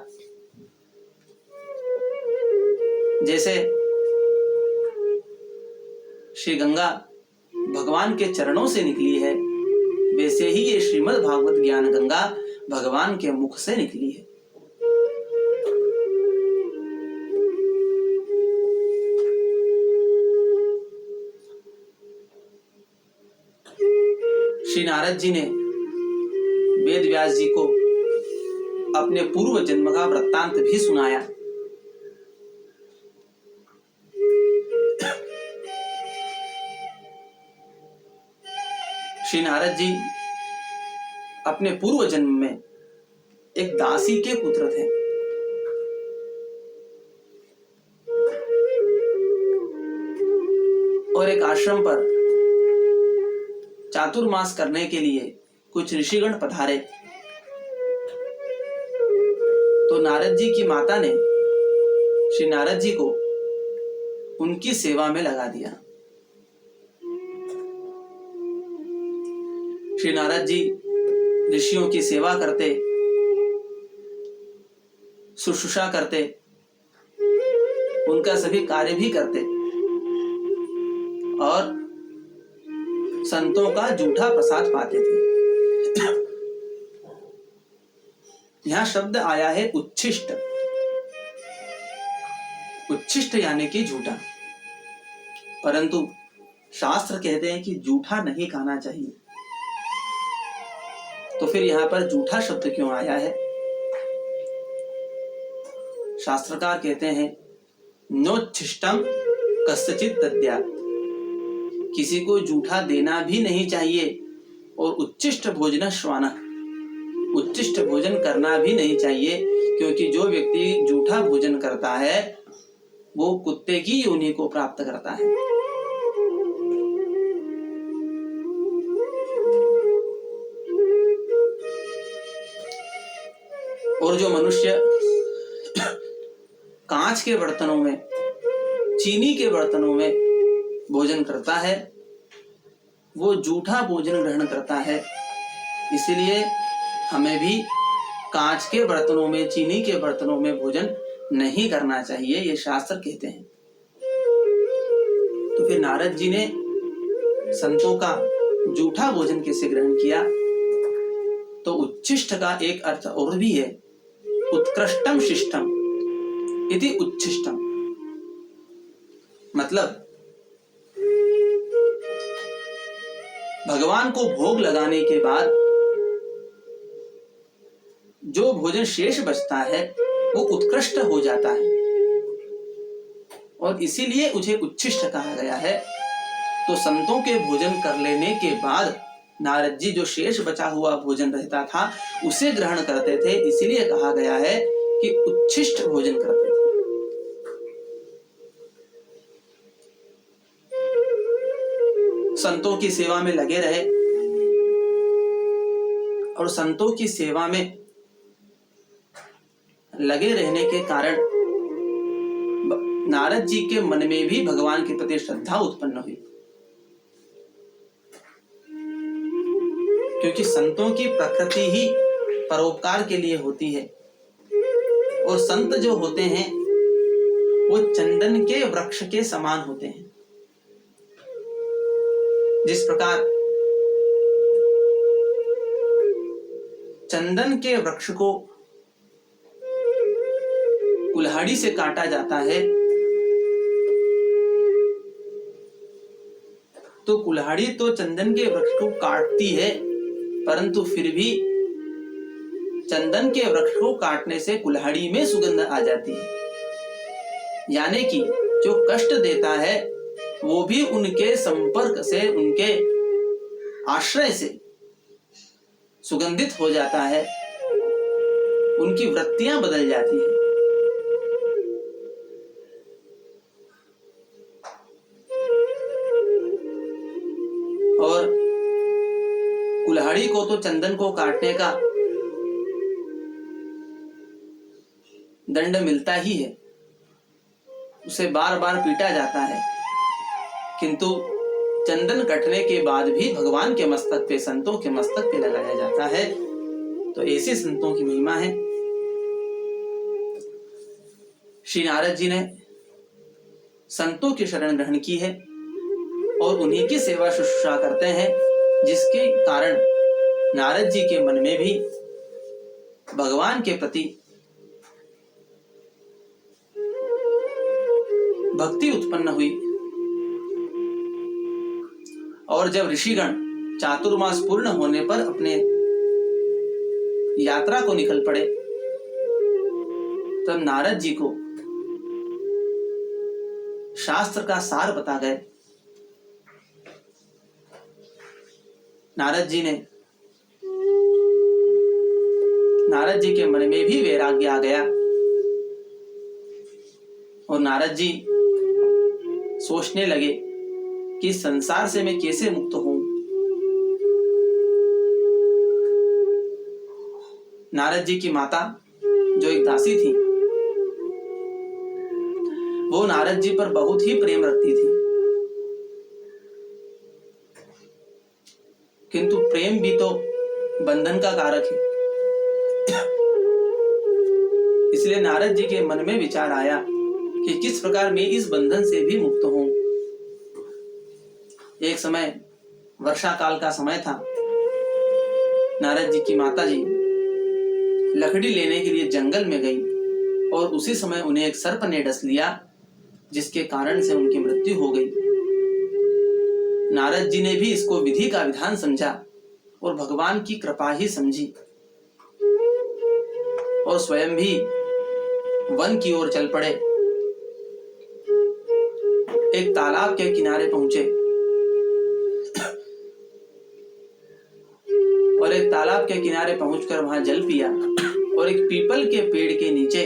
जैसे श्री गंगा भगवान के चरणों से निकली है, वैसे ही ये श्रीमद् भागवत ज्ञान गंगा भगवान के मुख से निकली है। श्री नारद जी ने वेद व्यास जी को अपने पूर्व जन्म का वृत्तांत भी सुनाया। श्री नारद जी अपने पूर्व जन्म में एक दासी के पुत्र थे। और एक आश्रम पर चातुर्मास करने के लिए कुछ ऋषिगण पधारे। तो नारद जी की माता ने श्री नारद जी को उनकी सेवा में लगा दिया। श्री नारद जी ऋषियों की सेवा करते, शुश्रूषा करते, उनका सभी कार्य भी करते और संतों का जूठा प्रसाद पाते थे। यहां शब्द आया है उच्छिष्ट। उच्छिष्ट यानी कि जूठा, परंतु शास्त्र कहते हैं कि जूठा नहीं खाना चाहिए। तो फिर यहां पर जूठा शब्द क्यों आया है? शास्त्रकार कहते हैं नोच्छिष्टम कस्यचित् दद्यात्, किसी को जूठा देना भी नहीं चाहिए और उच्छिष्ट भोजन श्वाना, उच्छिष्ट भोजन करना भी नहीं चाहिए, क्योंकि जो व्यक्ति जूठा भोजन करता है वो कुत्ते की योनि को प्राप्त करता है। और जो मनुष्य कांच के बर्तनों में, चीनी के बर्तनों में भोजन करता है वो जूठा भोजन ग्रहण करता है। इसलिए हमें भी कांच के बर्तनों में, चीनी के बर्तनों में भोजन नहीं करना चाहिए, ये शास्त्र कहते हैं। तो फिर नारद जी ने संतों का जूठा भोजन कैसे ग्रहण किया? तो उच्छिष्ट का एक अर्थ और भी है, उत्कृष्टम शिष्टम इति उच्छिष्टम। मतलब भगवान को भोग लगाने के बाद जो भोजन शेष बचता है वो उत्कृष्ट हो जाता है और इसीलिए उसे उच्छिष्ट कहा गया है। तो संतों के भोजन कर लेने के बाद नारद जी जो शेष बचा हुआ भोजन रहता था उसे ग्रहण करते थे, इसीलिए कहा गया है कि उच्छिष्ट भोजन करते थे। संतों की सेवा में लगे रहे और संतों की सेवा में लगे रहने के कारण नारद जी के मन में भी भगवान के प्रति श्रद्धा उत्पन्न हुई, क्योंकि संतों की प्रकृति ही परोपकार के लिए होती है और संत जो होते हैं वो चंदन के वृक्ष के समान होते हैं। जिस प्रकार चंदन के वृक्ष को कुल्हाड़ी से काटा जाता है, तो कुल्हाड़ी तो चंदन के वृक्ष को काटती है, परंतु फिर भी चंदन के वृक्ष को काटने से कुल्हाड़ी में सुगंध आ जाती है। यानी कि जो कष्ट देता है वो भी उनके संपर्क से, उनके आश्रय से सुगंधित हो जाता है, उनकी वृत्तियां बदल जाती है। और कुल्हाड़ी को तो चंदन को काटने का दंड मिलता ही है, उसे बार बार पीटा जाता है, किंतु चंदन कटने के बाद भी भगवान के मस्तक पे, संतों के मस्तक पे लगाया जाता है। तो ऐसे संतों की महिमा है। श्री नारद जी ने संतों की शरण ग्रहण की है और उन्हीं की सेवा शुश्रूषा करते हैं, जिसके कारण नारद जी के मन में भी भगवान के प्रति भक्ति उत्पन्न हुई। और जब ऋषिगण चातुर्मास पूर्ण होने पर अपने यात्रा को निकल पड़े, तब नारद जी को शास्त्र का सार बता गए। नारद जी के मन में भी वैराग्य आ गया और नारद जी सोचने लगे कि संसार से मैं कैसे मुक्त हूं। नारद जी की माता, जो एक दासी थी, वो नारद जी पर बहुत ही प्रेम रखती थी, किंतु प्रेम भी तो बंधन का कारक है। इसलिए नारद जी के मन में विचार आया कि किस प्रकार मैं इस बंधन से भी मुक्त हूं। एक समय वर्षा काल का समय था। नारद जी की माता जी लकड़ी लेने के लिए जंगल में गई और उसी समय उन्हें एक सर्प ने डस लिया, जिसके कारण से उनकी मृत्यु हो गई। नारद जी ने भी इसको विधि का विधान समझा और भगवान की कृपा ही समझी और स्वयं भी वन की ओर चल पड़े। एक तालाब के किनारे पहुंचे और एक तालाब के किनारे पहुंचकर वहां जल पिया और एक पीपल के पेड़ के नीचे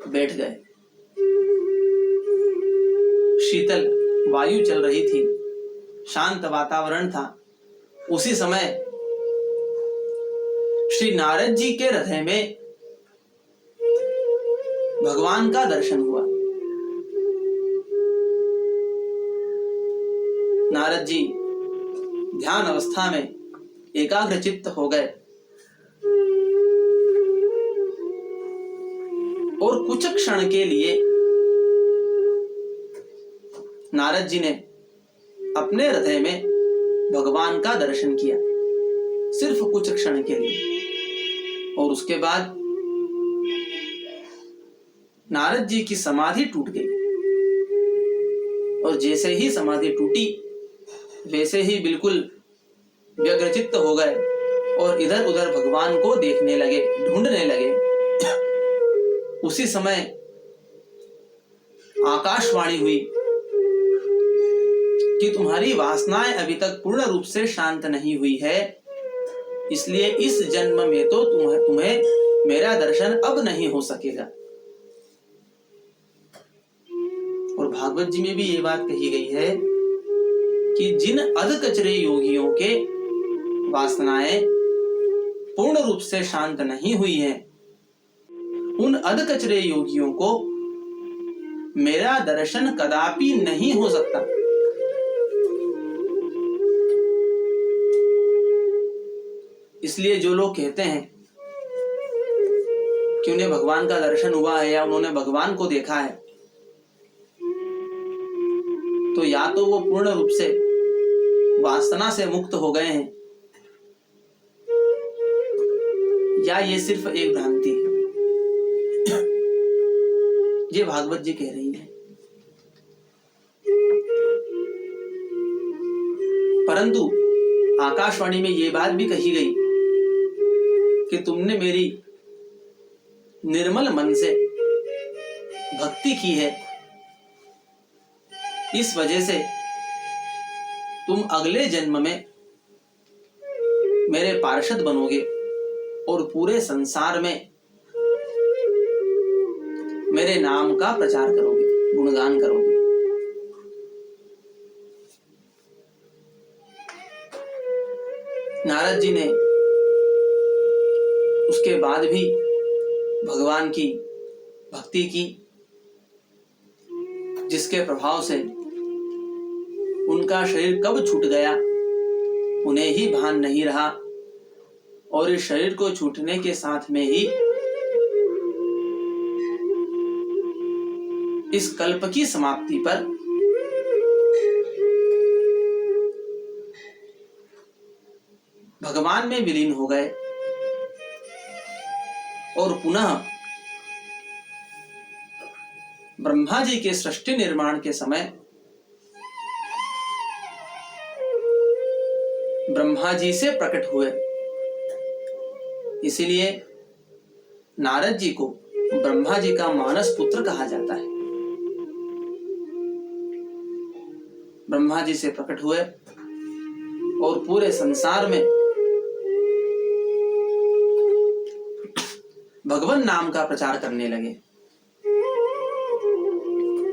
बैठ गए। शीतल वायु चल रही थी, शांत वातावरण था। उसी समय श्री नारद जी के हृदय में भगवान का दर्शन हुआ। नारद जी ध्यान अवस्था में एकाग्रचित्त हो गए और कुछ क्षण के लिए नारद जी ने अपने हृदय में भगवान का दर्शन किया, सिर्फ कुछ क्षण के लिए। और उसके बाद नारद जी की समाधि टूट गई और जैसे ही समाधि टूटी वैसे ही बिल्कुल व्यग्रचित्त हो गए और इधर उधर भगवान को देखने लगे, ढूंढने लगे। उसी समय आकाशवाणी हुई कि तुम्हारी वासनाएं अभी तक पूर्ण रूप से शांत नहीं हुई है, इसलिए इस जन्म में तो तुम्हें मेरा दर्शन अब नहीं हो सकेगा। और भागवत जी में भी ये बात कही गई है कि जिन अधकचरे योगियों के वासनाएं पूर्ण रूप से शांत नहीं हुई हैं, उन अधकचरे योगियों को मेरा दर्शन कदापि नहीं हो सकता। इसलिए जो लोग कहते हैं कि उन्हें भगवान का दर्शन हुआ है या उन्होंने भगवान को देखा है, तो या तो वो पूर्ण रूप से वासना से मुक्त हो गए हैं, या ये सिर्फ एक भ्रांति है? ये भागवत जी कह रही है। परंतु आकाशवाणी में ये बात भी कही गई कि तुमने मेरी निर्मल मन से भक्ति की है, इस वजह से तुम अगले जन्म में मेरे पार्षद बनोगे और पूरे संसार में मेरे नाम का प्रचार करोगे, गुणगान करोगे। नारद जी ने उसके बाद भी भगवान की भक्ति की, जिसके प्रभाव से उनका शरीर कब छूट गया उन्हें ही भान नहीं रहा, और इस शरीर को छूटने के साथ में ही इस कल्प की समाप्ति पर भगवान में विलीन हो गए और पुनः ब्रह्मा जी के सृष्टि निर्माण के समय ब्रह्मा जी से प्रकट हुए। इसीलिए नारद जी को ब्रह्मा जी का मानस पुत्र कहा जाता है। ब्रह्मा जी से प्रकट हुए और पूरे संसार में भगवान नाम का प्रचार करने लगे।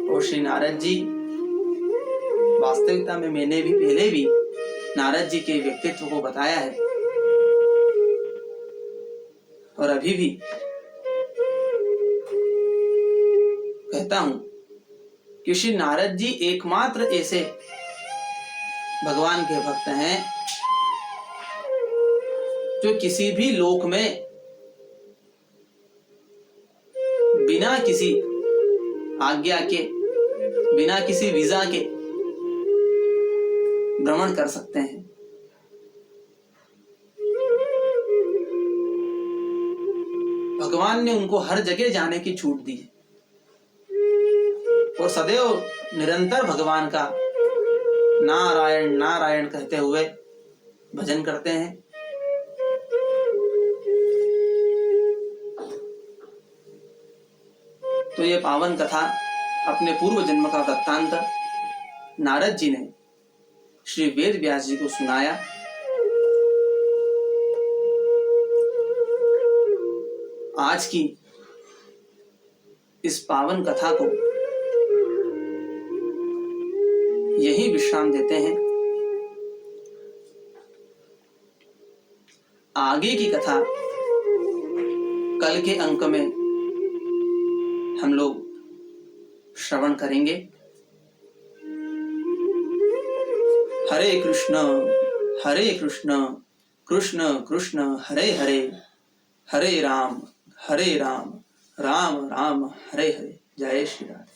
और श्री नारद जी, वास्तविकता में मैंने भी पहले भी नारद जी के व्यक्तित्व को बताया है और अभी भी कहता हूं कि श्री नारद जी एकमात्र ऐसे भगवान के भक्त हैं जो किसी भी लोक में बिना किसी आज्ञा के, बिना किसी वीजा के भ्रमण कर सकते हैं। भगवान ने उनको हर जगह जाने की छूट दी है और सदैव निरंतर भगवान का नारायण नारायण कहते हुए भजन करते हैं। तो ये पावन कथा अपने पूर्व जन्म का वृत्तांत नारद जी ने श्री वेद व्यास जी को सुनाया। आज की इस पावन कथा को यही विश्राम देते हैं। आगे की कथा कल के अंक में हम लोग श्रवण करेंगे। हरे कृष्ण कृष्ण कृष्ण हरे हरे, हरे राम राम राम हरे हरे। जय श्री राम।